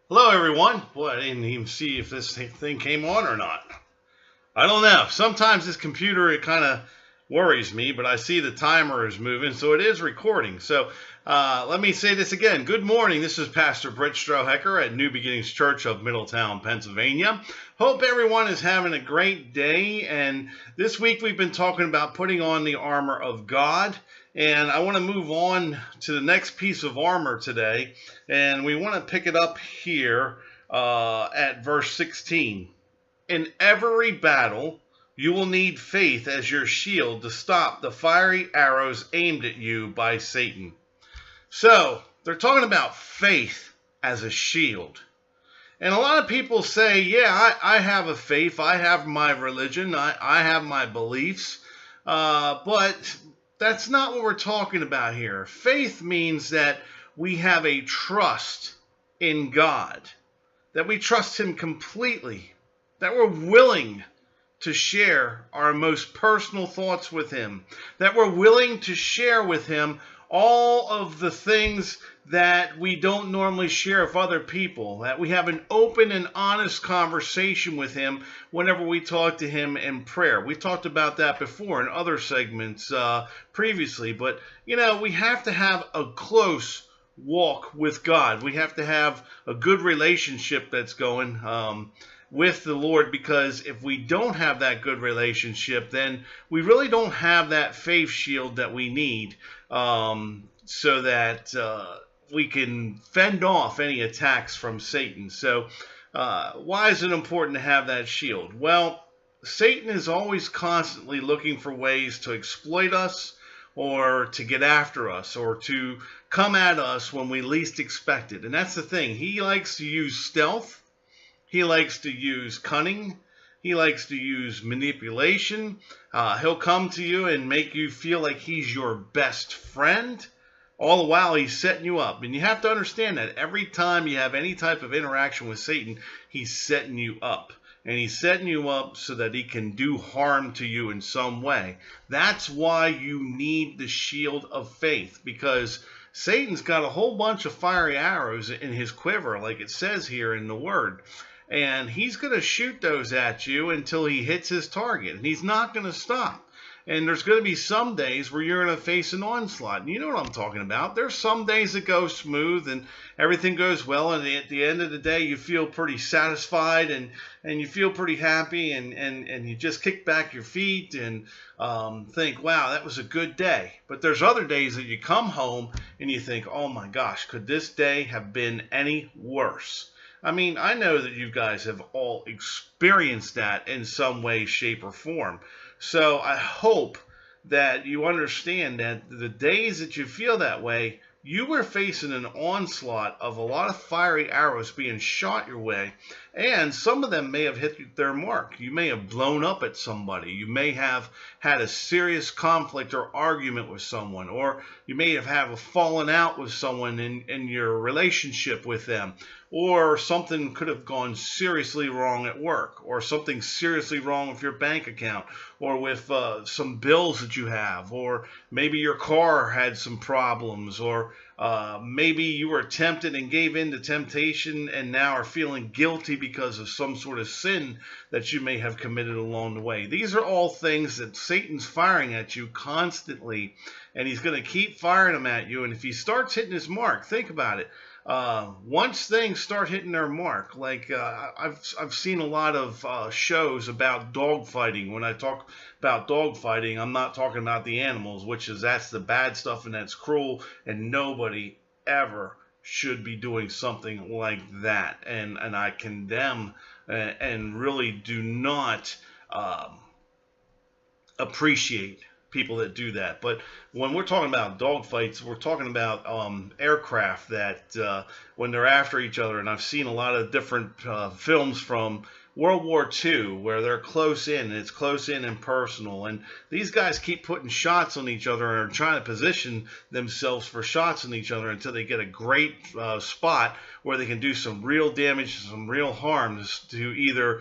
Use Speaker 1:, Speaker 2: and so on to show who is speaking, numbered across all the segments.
Speaker 1: Hello, everyone. Boy, I didn't even see if this thing came on or not. I don't know. Sometimes this computer, it kind of worries me, but I see the timer is moving, so it is recording. So let me say this again. Good morning. This is Pastor Britt Strohecker at New Beginnings Church of Middletown, Pennsylvania. Hope everyone is having a great day. And this week we've been talking about putting on the armor of God. And I want to move on to the next piece of armor today. And we want to pick it up here at verse 16. In every battle, you will need faith as your shield to stop the fiery arrows aimed at you by Satan. So, they're talking about faith as a shield. And a lot of people say, yeah, I have a faith, I have my religion, I have my beliefs, but that's not what we're talking about here. Faith means that we have a trust in God, that we trust Him completely, that we're willing to share our most personal thoughts with Him, that we're willing to share with Him all of the things that we don't normally share with other people, that we have an open and honest conversation with Him whenever we talk to Him in prayer. We talked about that before in other segments previously, but we have to have a close walk with God. We have to have a good relationship that's going with the Lord, because if we don't have that good relationship, then we really don't have that faith shield that we need so that we can fend off any attacks from Satan. So why is it important to have that shield? Well, Satan is always constantly looking for ways to exploit us, or to get after us, or to come at us when we least expect it. And that's the thing. He likes to use stealth. He likes to use cunning. He likes to use manipulation. He'll come to you and make you feel like he's your best friend. All the while he's setting you up. And you have to understand that every time you have any type of interaction with Satan, he's setting you up. And he's setting you up so that he can do harm to you in some way. That's why you need the shield of faith, because Satan's got a whole bunch of fiery arrows in his quiver, like it says here in the Word. And he's going to shoot those at you until he hits his target. And he's not going to stop. And there's going to be some days where you're going to face an onslaught. And you know what I'm talking about. There's some days that go smooth and everything goes well. And at the end of the day, you feel pretty satisfied and you feel pretty happy. And you just kick back your feet and think, wow, that was a good day. But there's other days that you come home and you think, oh my gosh, could this day have been any worse? I mean, I know that you guys have all experienced that in some way, shape, or form. So I hope that you understand that the days that you feel that way, you were facing an onslaught of a lot of fiery arrows being shot your way, and some of them may have hit their mark. You may have blown up at somebody. You may have had a serious conflict or argument with someone, or you may have had a falling out with someone in your relationship with them, or something could have gone seriously wrong at work, or something seriously wrong with your bank account, or with some bills that you have, or maybe your car had some problems, or maybe you were tempted and gave in to temptation and now are feeling guilty because of some sort of sin that you may have committed along the way. These are all things that Satan's firing at you constantly, and he's going to keep firing them at you. And if he starts hitting his mark, think about it. Once things start hitting their mark, like I've seen a lot of shows about dog fighting. When I talk about dog fighting, I'm not talking about the animals, that's the bad stuff and that's cruel, and nobody ever should be doing something like that. And I condemn and really do not appreciate people that do that. But when we're talking about dog fights, we're talking about aircraft that when they're after each other. And I've seen a lot of different films from World War II where they're close in, and it's close in and personal. And these guys keep putting shots on each other and are trying to position themselves for shots on each other until they get a great spot where they can do some real damage, some real harm to either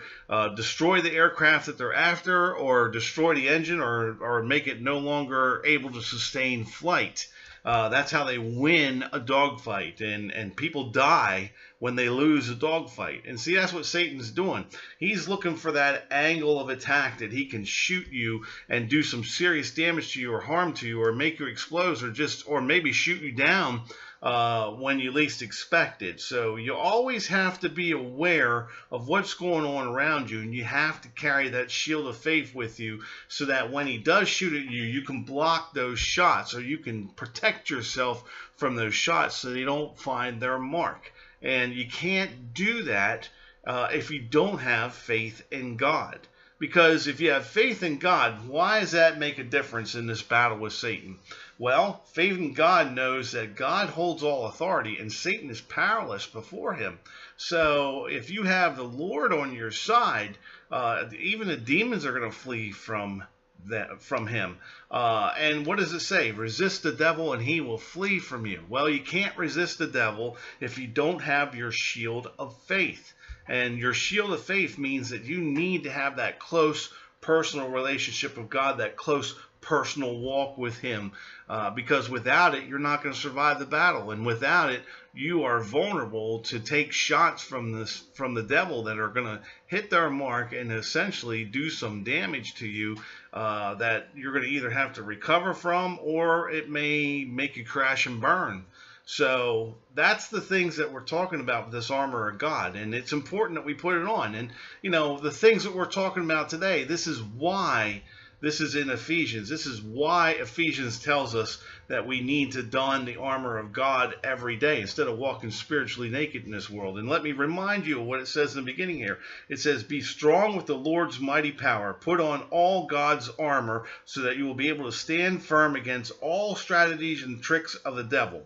Speaker 1: destroy the aircraft that they're after, or destroy the engine, or make it no longer able to sustain flight. That's how they win a dogfight, and people die when they lose a dogfight. And see, that's what Satan's doing. He's looking for that angle of attack that he can shoot you and do some serious damage to you or harm to you or make you explode or maybe shoot you down when you least expect it. So you always have to be aware of what's going on around you, and you have to carry that shield of faith with you so that when he does shoot at you, you can block those shots, or you can protect yourself from those shots so they don't find their mark. And you can't do that if you don't have faith in God. Because if you have faith in God, why does that make a difference in this battle with Satan? Well, faith in God knows that God holds all authority and Satan is powerless before him. So if you have the Lord on your side, even the demons are going to flee from him. And what does it say? Resist the devil and he will flee from you. Well, you can't resist the devil if you don't have your shield of faith. And your shield of faith means that you need to have that close personal relationship with God, that close personal walk with him, because without it, you're not going to survive the battle. And without it, you are vulnerable to take shots from the devil that are going to hit their mark and essentially do some damage to you that you're going to either have to recover from, or it may make you crash and burn. So that's the things that we're talking about with this armor of God, and it's important that we put it on. And you know, the things that we're talking about today, this is why this is in Ephesians. This is why Ephesians tells us that we need to don the armor of God every day instead of walking spiritually naked in this world. And let me remind you of what it says in the beginning here. It says, be strong with the Lord's mighty power. Put on all God's armor so that you will be able to stand firm against all strategies and tricks of the devil.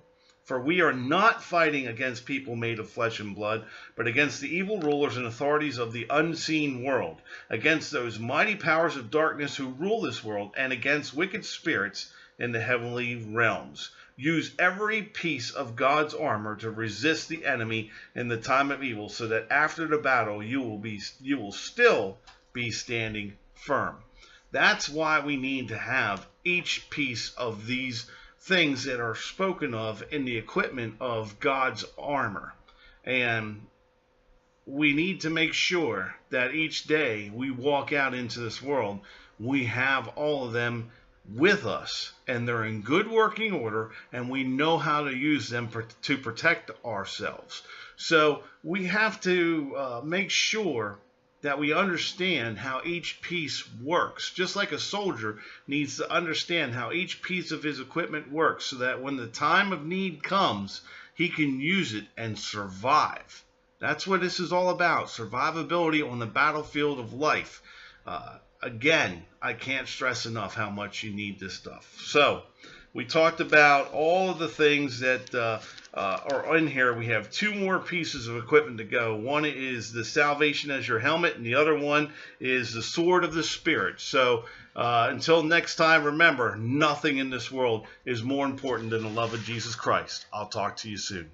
Speaker 1: For we are not fighting against people made of flesh and blood, but against the evil rulers and authorities of the unseen world, against those mighty powers of darkness who rule this world, and against wicked spirits in the heavenly realms. Use every piece of God's armor to resist the enemy in the time of evil, so that after the battle you will still be standing firm. That's why we need to have each piece of these things that are spoken of in the equipment of God's armor. And we need to make sure that each day we walk out into this world, we have all of them with us, and they're in good working order, and we know how to use them to protect ourselves. So we have to make sure that we understand how each piece works, just like a soldier needs to understand how each piece of his equipment works, so that when the time of need comes, he can use it and survive. That's what this is all about, survivability on the battlefield of life. Again, I can't stress enough how much you need this stuff. So we talked about all of the things that are in here. We have two more pieces of equipment to go. One is the salvation as your helmet, and the other one is the sword of the Spirit. So until next time, remember, nothing in this world is more important than the love of Jesus Christ. I'll talk to you soon.